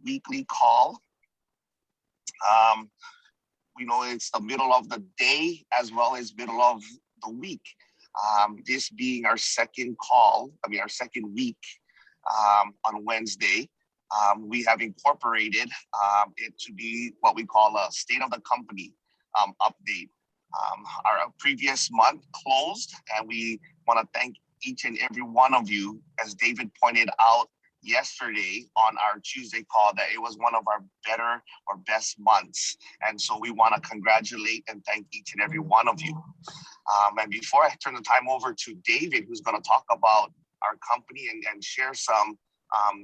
weekly call. We know it's the middle of the day as well as middle of the week. This being our second call, our second week on Wednesday. We have incorporated it to be what we call a state of the company update. Our previous month closed, and we want to thank each and every one of you, as David pointed out yesterday on our Tuesday call, that it was one of our better or best months. And so we want to congratulate and thank each and every one of you. And before I turn the time over to David, who's going to talk about our company and share some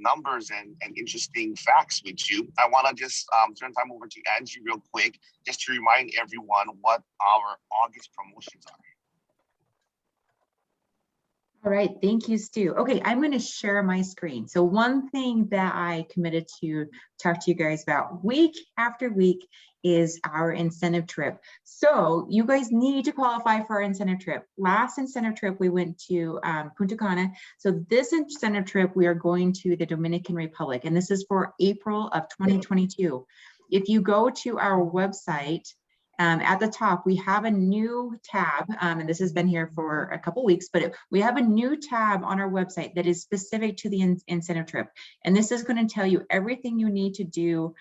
numbers and interesting facts with you, I want to just turn time over to Angie real quick, just to remind everyone what our August promotions are. All right, thank you, Stu. Okay, I'm going to share my screen. So one thing that I committed to talk to you guys about week after week is our incentive trip. So you guys need to qualify for our incentive trip. Last incentive trip, we went to Punta Cana. So this incentive trip, we are going to the Dominican Republic, and this is for April of 2022. If you go to our website, at the top, we have a new tab, and this has been here for a couple weeks, but we have a new tab on our website that is specific to the incentive trip. And this is going to tell you everything you need to do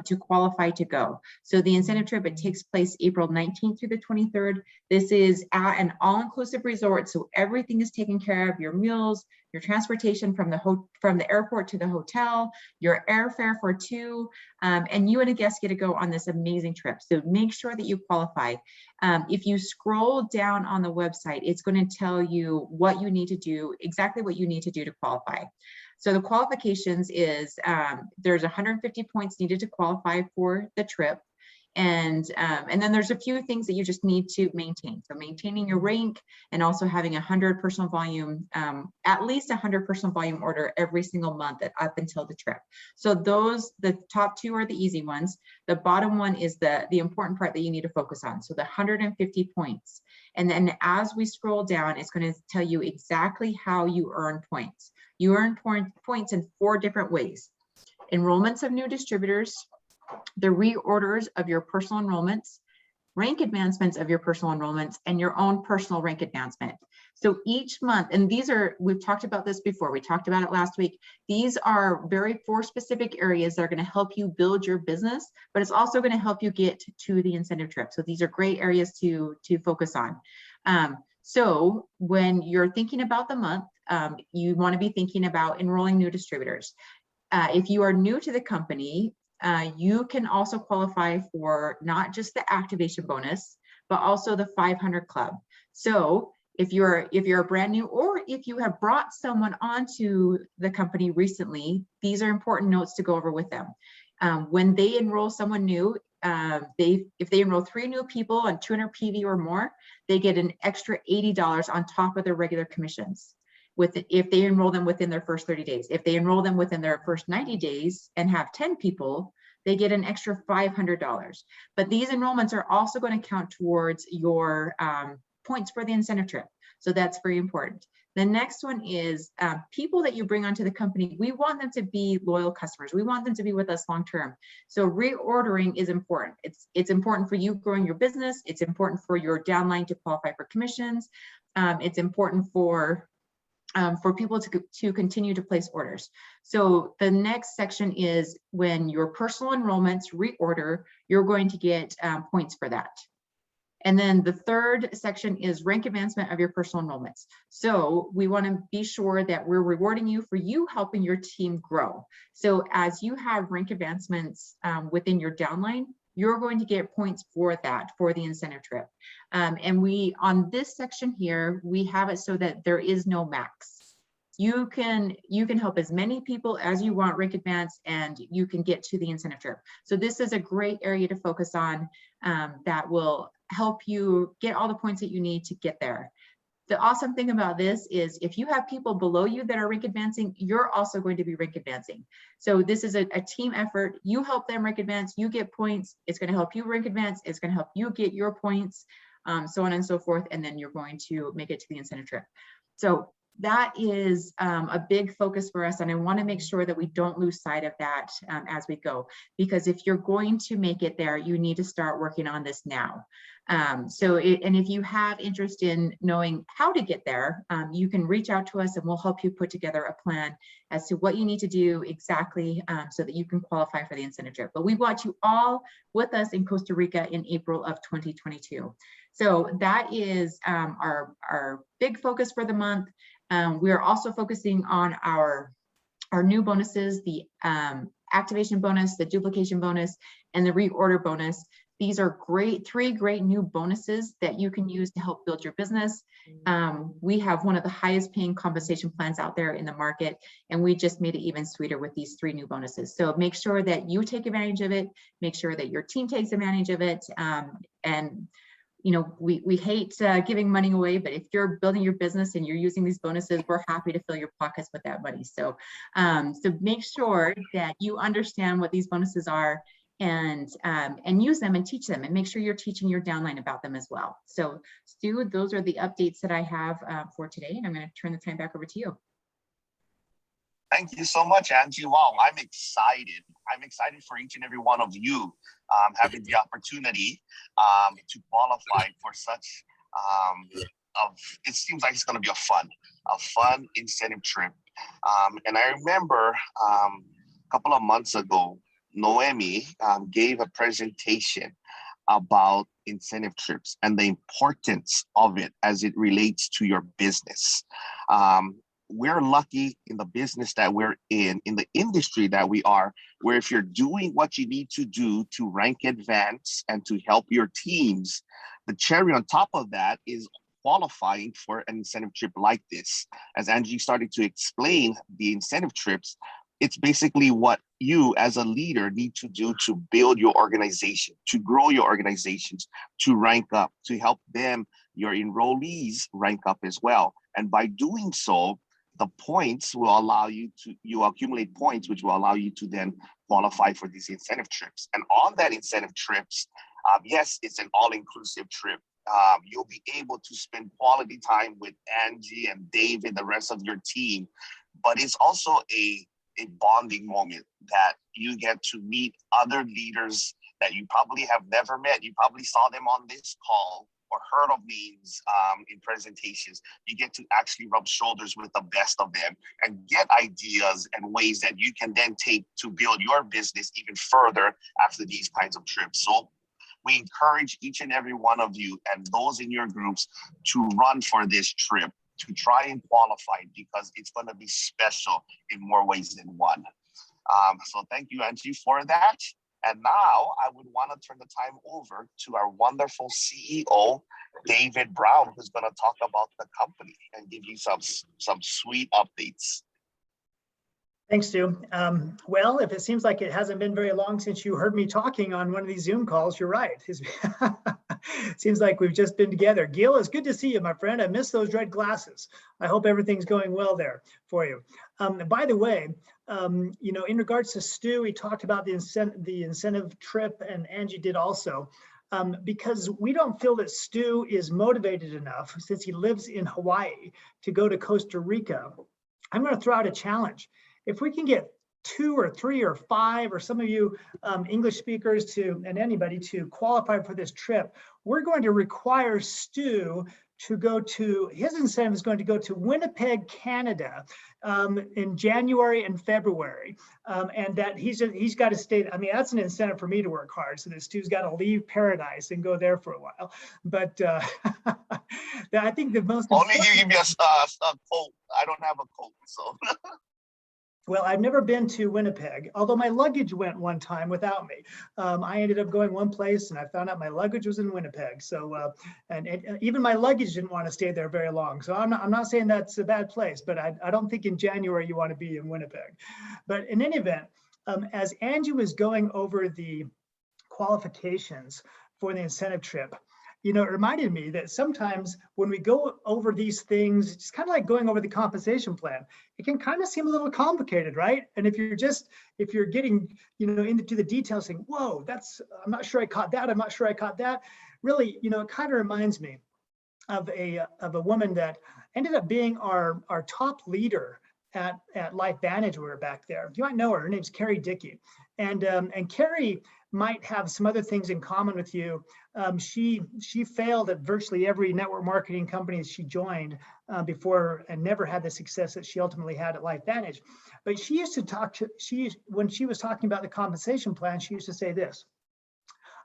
to qualify to go. So the incentive trip, it takes place April 19th through the 23rd. This is at an all-inclusive resort, so everything is taken care of, your meals, your transportation from the airport to the hotel, your airfare for two, and you and a guest get to go on this amazing trip. So make sure that you qualify. If you scroll down on the website, it's going to tell you what you need to do, exactly what you need to do to qualify. So the qualifications is there's 150 points needed to qualify for the trip. And then there's a few things that you just need to maintain. So maintaining your rank and also having 100 personal volume, at least 100 personal volume order every single month up until the trip. So the top two are the easy ones. The bottom one is the important part that you need to focus on. So the 150 points. And then as we scroll down, it's going to tell you exactly how you earn points. You earn points in 4 different ways: enrollments of new distributors, the reorders of your personal enrollments, rank advancements of your personal enrollments, and your own personal rank advancement. So each month, and we've talked about this before, we talked about it last week, these are 4 specific areas that are going to help you build your business, but it's also going to help you get to the incentive trip. So these are great areas to focus on. So when you're thinking about the month, you want to be thinking about enrolling new distributors. If you are new to the company, you can also qualify for not just the activation bonus, but also the 500 club. So if you're brand new, or if you have brought someone onto the company recently, these are important notes to go over with them. When they enroll someone new, if they enroll 3 new people on 200 PV or more, they get an extra $80 on top of their regular commissions. If they enroll them within their first 30 days. If they enroll them within their first 90 days and have 10 people, they get an extra $500. But these enrollments are also going to count towards your points for the incentive trip. So that's very important. The next one is people that you bring onto the company, we want them to be loyal customers. We want them to be with us long-term. So reordering is important. It's important for you growing your business. It's important for your downline to qualify for commissions. It's important for people to continue to place orders. So the next section is when your personal enrollments reorder, you're going to get points for that. And then the third section is rank advancement of your personal enrollments. So we want to be sure that we're rewarding you for you helping your team grow. So as you have rank advancements within your downline, you're going to get points for that, for the incentive trip. And on this section here, we have it so that there is no max. You can help as many people as you want rank advance, and you can get to the incentive trip. So this is a great area to focus on that will help you get all the points that you need to get there. The awesome thing about this is if you have people below you that are rank advancing, you're also going to be rank advancing. So this is a team effort. You help them rank advance, you get points. It's going to help you rank advance. It's going to help you get your points, so on and so forth. And then you're going to make it to the incentive trip. So that is a big focus for us. And I want to make sure that we don't lose sight of that as we go, because if you're going to make it there, you need to start working on this now. And if you have interest in knowing how to get there, you can reach out to us and we'll help you put together a plan as to what you need to do exactly so that you can qualify for the incentive trip. But we want you all with us in Costa Rica in April of 2022. So that is our big focus for the month. We are also focusing on our new bonuses, the activation bonus, the duplication bonus, and the reorder bonus. These are three great new bonuses that you can use to help build your business. We have one of the highest paying compensation plans out there in the market, and we just made it even sweeter with these 3 new bonuses. So make sure that you take advantage of it, make sure that your team takes advantage of it. And you know, we hate giving money away, but if you're building your business and you're using these bonuses, we're happy to fill your pockets with that money. So, so make sure that you understand what these bonuses are and use them and teach them, and make sure you're teaching your downline about them as well. So Stu, those are the updates that I have for today, and I'm going to turn the time back over to you. Thank you so much, Angie. Wow, I'm excited. I'm excited for each and every one of you having the opportunity to qualify for such, it seems like it's going to be a fun incentive trip. And I remember a couple of months ago, Noemi gave a presentation about incentive trips and the importance of it as it relates to your business. We're lucky in the business that we're in the industry that we are, where if you're doing what you need to do to rank advance and to help your teams, the cherry on top of that is qualifying for an incentive trip like this. As Angie started to explain the incentive trips, it's basically what you as a leader need to do to build your organization, to grow your organizations, to rank up, to help them, your enrollees, rank up as well. And by doing so, the points will allow you accumulate points, which will allow you to then qualify for these incentive trips. And on that incentive trips, yes, it's an all-inclusive trip. You'll be able to spend quality time with Angie and Dave and the rest of your team, but it's also a bonding moment that you get to meet other leaders that you probably have never met. You probably saw them on this call or heard of names in presentations. You get to actually rub shoulders with the best of them and get ideas and ways that you can then take to build your business even further after these kinds of trips. So we encourage each and every one of you and those in your groups to run for this trip, to try and qualify, because it's going to be special in more ways than one. So thank you, Angie, for that. And now I would want to turn the time over to our wonderful CEO, David Brown, who's going to talk about the company and give you some sweet updates. Thanks, Stu. Well, if it seems like it hasn't been very long since you heard me talking on one of these Zoom calls, you're right. Seems like we've just been together. Gil, it's good to see you, my friend. I miss those red glasses. I hope everything's going well there for you. By the way, you know, in regards to Stu, he talked about the incentive trip, and Angie did also. Because we don't feel that Stu is motivated enough, since he lives in Hawaii, to go to Costa Rica. I'm going to throw out a challenge. If we can get 2 or 3 or 5, or some of you English speakers and anybody to qualify for this trip, we're going to require Stu to go to, his incentive is going to go to Winnipeg, Canada in January and February. And that he's got to stay, I mean, that's an incentive for me to work hard, so that Stu's got to leave paradise and go there for a while. But I think the most only you give me a coat. I don't have a coat, so. Well, I've never been to Winnipeg, although my luggage went one time without me. I ended up going one place and I found out my luggage was in Winnipeg. So, and even my luggage didn't want to stay there very long. So I'm not saying that's a bad place, but I don't think in January you want to be in Winnipeg. But in any event, as Angie was going over the qualifications for the incentive trip, you know, it reminded me that sometimes when we go over these things, it's kind of like going over the compensation plan. It can kind of seem a little complicated, right? And if you're getting, you know, into the details saying, whoa, I'm not sure I caught that. I'm not sure I caught that. Really, you know, it kind of reminds me of a woman that ended up being our top leader at LifeVantage. We were back there. You might know her. Her name's Carrie Dickey. And Carrie might have some other things in common with you. She failed at virtually every network marketing company she joined before, and never had the success that she ultimately had at LifeVantage. But she used to when she was talking about the compensation plan, she used to say this: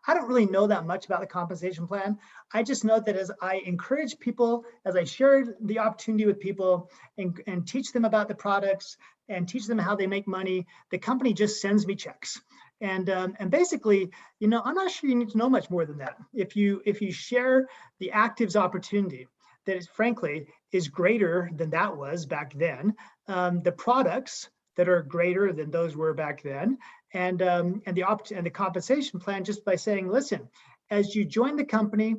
I don't really know that much about the compensation plan. I just know that as I encourage people, as I share the opportunity with people and teach them about the products and teach them how they make money, the company just sends me checks. And basically, you know, I'm not sure you need to know much more than that. If you share the ACTIVZ opportunity, that is, frankly, is greater than that was back then. The products that are greater than those were back then, and the compensation plan, just by saying, listen, as you join the company,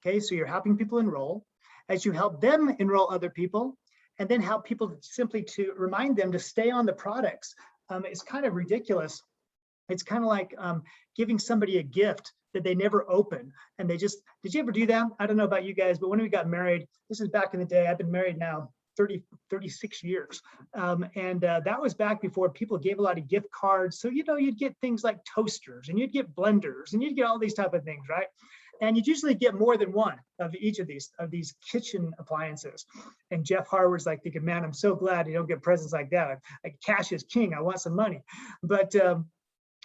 okay, so you're helping people enroll, as you help them enroll other people, and then help people simply to remind them to stay on the products. It's kind of ridiculous. It's kind of like giving somebody a gift that they never open, and they just, did you ever do that? I don't know about you guys, but when we got married, this is back in the day, I've been married now 36 years. And that was back before people gave a lot of gift cards. So, you know, you'd get things like toasters, and you'd get blenders, and you'd get all these type of things, right? And you'd usually get more than one of each of these kitchen appliances. And Jeff Harvard's like thinking, man, I'm so glad you don't get presents like that. Like, cash is king, I want some money.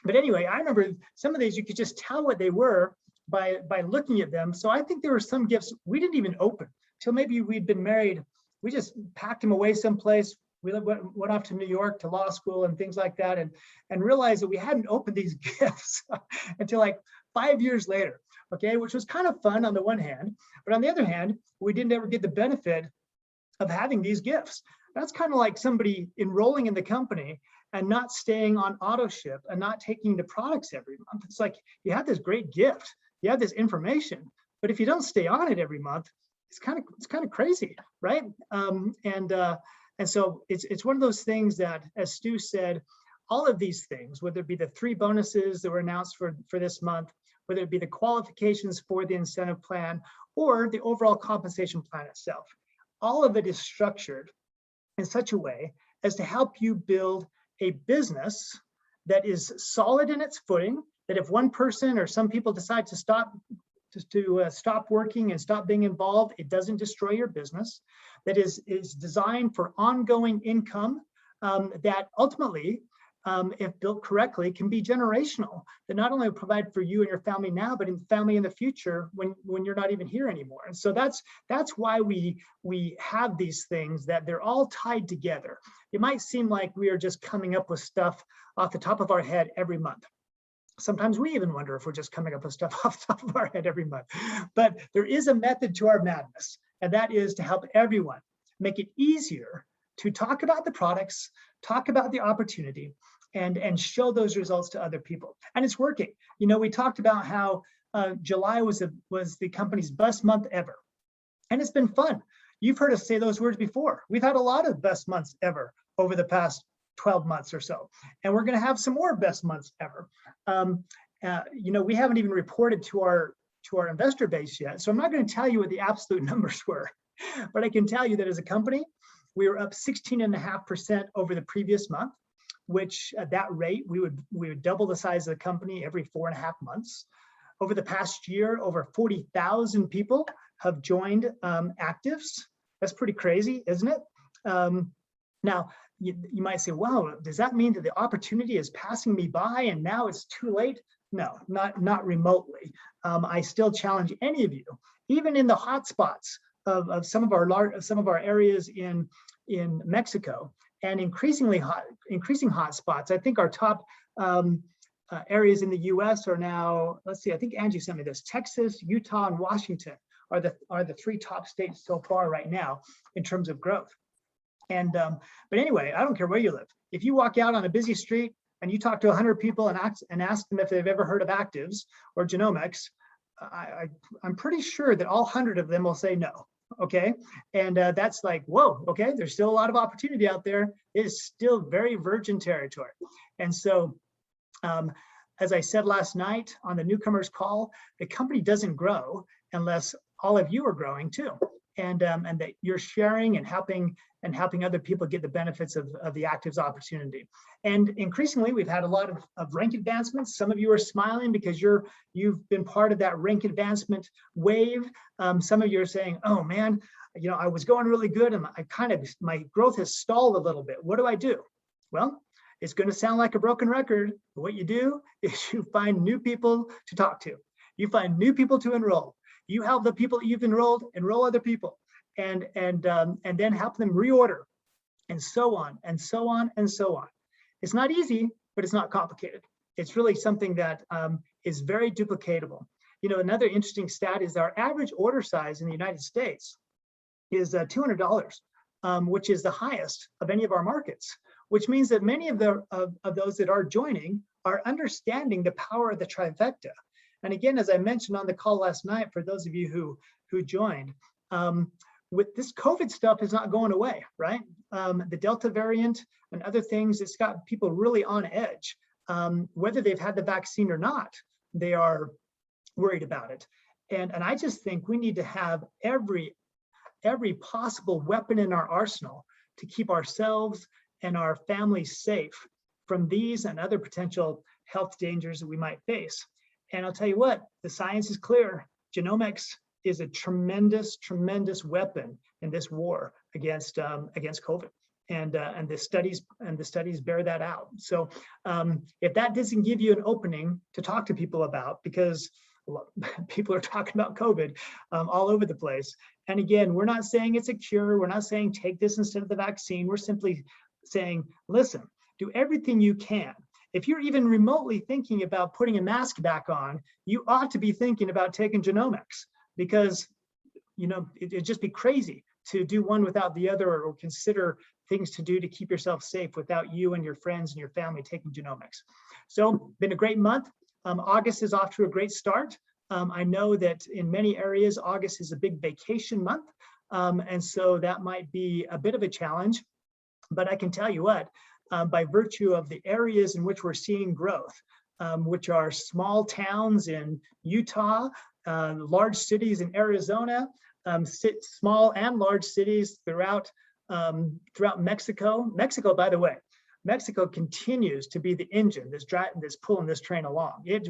But anyway, I remember some of these, you could just tell what they were by looking at them. So I think there were some gifts we didn't even open till maybe we'd been married. We just packed them away someplace. We went off to New York to law school and things like that, and realized that we hadn't opened these gifts until like 5 years later, okay, which was kind of fun on the one hand, but on the other hand, we didn't ever get the benefit of having these gifts. That's kind of like somebody enrolling in the company and not staying on auto ship and not taking the products every month. It's like, you have this great gift, you have this information, but if you don't stay on it every month, it's kind of crazy, right? And so it's one of those things that, as Stu said, all of these things, whether it be the 3 bonuses that were announced for this month, whether it be the qualifications for the incentive plan or the overall compensation plan itself, all of it is structured in such a way as to help you build a business that is solid in its footing, that if one person or some people decide to stop working and stop being involved, it doesn't destroy your business, that is designed for ongoing income, that ultimately, if built correctly, can be generational, that not only provide for you and your family now, but in family in the future when you're not even here anymore. And so that's why we have these things, that they're all tied together. It might seem like we are just coming up with stuff off the top of our head every month. Sometimes we even wonder if we're just coming up with stuff off the top of our head every month. But there is a method to our madness, and that is to help everyone make it easier to talk about the products, talk about the opportunity, and show those results to other people. And it's working. You know, we talked about how July was the company's best month ever. And it's been fun. You've heard us say those words before. We've had a lot of best months ever over the past 12 months or so. And we're going to have some more best months ever. You know, we haven't even reported to our investor base yet. So I'm not going to tell you what the absolute numbers were, but I can tell you that as a company, we were up 16.5% over the previous month, which at that rate, we would double the size of the company every 4.5 months. Over the past year, over 40,000 people have joined ACTIVZ. That's pretty crazy, isn't it? Now, you might say, wow, does that mean that the opportunity is passing me by and now it's too late? No, not remotely. I still challenge any of you, even in the hot spots of some of our areas in Mexico, and increasing hot spots. I think our top areas in the U.S. are now, let's see, I think Angie sent me this: Texas, Utah, and Washington are the 3 top states so far right now in terms of growth. And but anyway, I don't care where you live. If you walk out on a busy street and you talk to 100 people and ask them if they've ever heard of ACTIVZ or genomics, I'm pretty sure that all 100 of them will say no. Okay, and that's like, whoa, okay, there's still a lot of opportunity out there. It is still very virgin territory. And so, as I said last night on the newcomers call, the company doesn't grow unless all of you are growing too. and that you're sharing and helping other people get the benefits of the ACTIVZ opportunity. And increasingly, we've had a lot of rank advancements. Some of you are smiling because you've been part of that rank advancement wave. Some of you are saying, oh man, I was going really good and my growth has stalled a little bit. What do I do? Well, it's going to sound like a broken record, but what you do is you find new people to talk to. You find new people to enroll. You help the people you've enrolled enroll other people, and then help them reorder, and so on and so on and so on. It's not easy, but it's not complicated. It's really something that is very duplicatable. Another interesting stat is our average order size in the United States is $200, which is the highest of any of our markets, which means that many of those that are joining are understanding the power of the trifecta. And again, as I mentioned on the call last night, for those of you who joined, with this COVID stuff is not going away, right? The Delta variant and other things, it's got people really on edge. Whether they've had the vaccine or not, they are worried about it. And I just think we need to have every possible weapon in our arsenal to keep ourselves and our families safe from these and other potential health dangers that we might face. And I'll tell you what, the science is clear. Genomics is a tremendous, tremendous weapon in this war against COVID. And the studies bear that out. So if that doesn't give you an opening to talk to people about, because people are talking about COVID all over the place. And again, we're not saying it's a cure. We're not saying take this instead of the vaccine. We're simply saying, listen, do everything you can. If you're even remotely thinking about putting a mask back on, you ought to be thinking about taking genomics, because it'd just be crazy to do one without the other, or consider things to do to keep yourself safe without you and your friends and your family taking genomics. So been a great month. August is off to a great start. I know that in many areas, August is a big vacation month. And so that might be a bit of a challenge, but I can tell you what, by virtue of the areas in which we're seeing growth, which are small towns in Utah, large cities in Arizona, small and large cities throughout Mexico. Mexico, by the way, Mexico continues to be the engine that's pulling this train along. It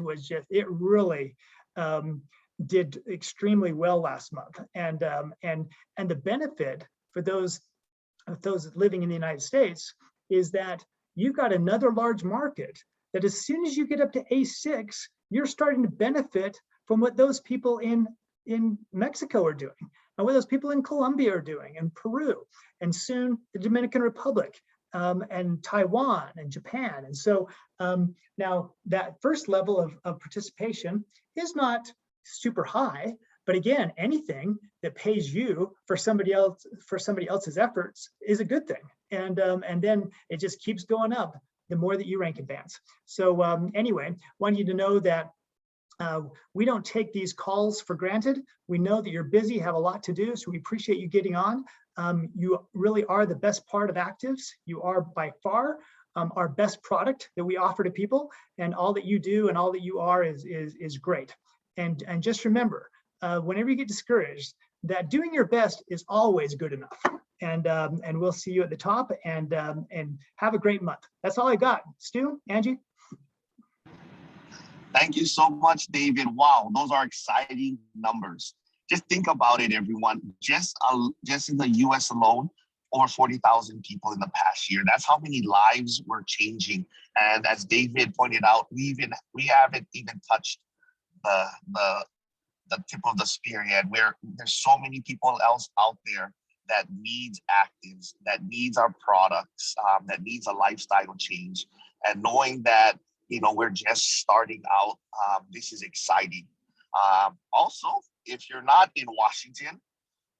really did extremely well last month, and the benefit for those living in the United States is that you've got another large market that as soon as you get up to A6, you're starting to benefit from what those people in Mexico are doing, and what those people in Colombia are doing, and Peru, and soon the Dominican Republic, and Taiwan and Japan. And so now that first level of participation is not super high, but again, anything that pays you for somebody else's efforts is a good thing. And then it just keeps going up the more that you rank advance. So anyway, want you to know that we don't take these calls for granted. We know that you're busy, have a lot to do, so we appreciate you getting on. You really are the best part of ACTIVZ. You are by far our best product that we offer to people, and all that you do and all that you are is great. And just remember, whenever you get discouraged, that doing your best is always good enough. And we'll see you at the top, and have a great month. That's all I got. Stu, Angie. Thank you so much, David. Wow, those are exciting numbers. Just think about it, everyone. Just in the US alone, over 40,000 people in the past year. That's how many lives we're changing. And as David pointed out, we haven't even touched the tip of the spear yet, where there's so many people else out there that needs ACTIVZ, that needs our products, that needs a lifestyle change. And knowing that, we're just starting out, this is exciting. Also, if you're not in Washington,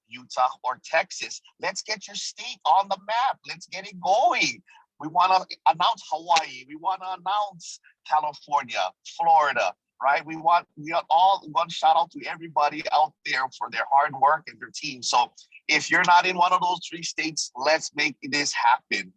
Utah, or Texas, let's get your state on the map. Let's get it going. We want to announce Hawaii. We want to announce California, Florida, right? We want all one shout out to everybody out there for their hard work and their team. So if you're not in one of those 3 states, let's make this happen.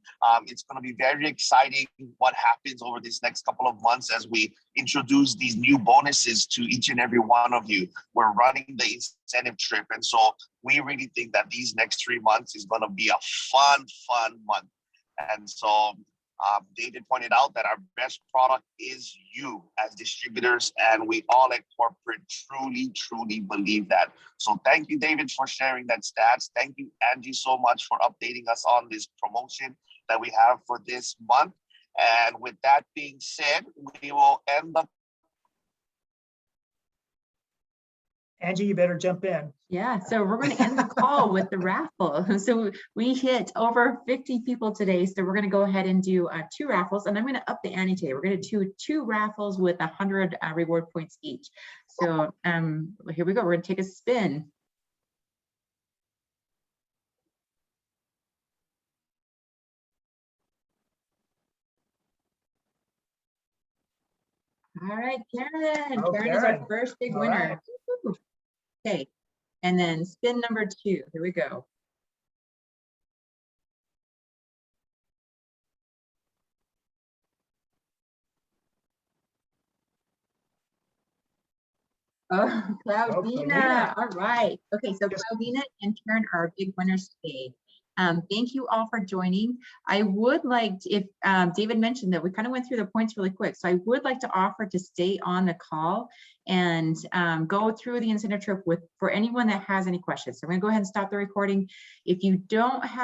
It's going to be very exciting what happens over this next couple of months as we introduce these new bonuses to each and every one of you. We're running the incentive trip. And so we really think that these next 3 months is going to be a fun month. And so David pointed out that our best product is you as distributors, and we all at corporate truly believe that. So thank you, David, for sharing that stats. Thank you, Angie, so much for updating us on this promotion that we have for this month. And with that being said, we will end the Angie, you better jump in. Yeah, so we're going to end the call with the raffle. So we hit over 50 people today. So we're going to go ahead and do 2 raffles, and I'm going to up the ante today. We're going to do 2 raffles with 100 reward points each. So here we go. We're going to take a spin. All right, Karen. Oh, Karen is Karen. our first big All winner. right. Okay, and then spin number 2. Here we go. Oh, Claudina. All right. Okay, so Claudina and Karen are our big winners today. Thank you all for joining. I would like to, if David mentioned that we kind of went through the points really quick, so I would like to offer to stay on the call and go through the incentive trip for anyone that has any questions. So I'm going to go ahead and stop the recording. If you don't have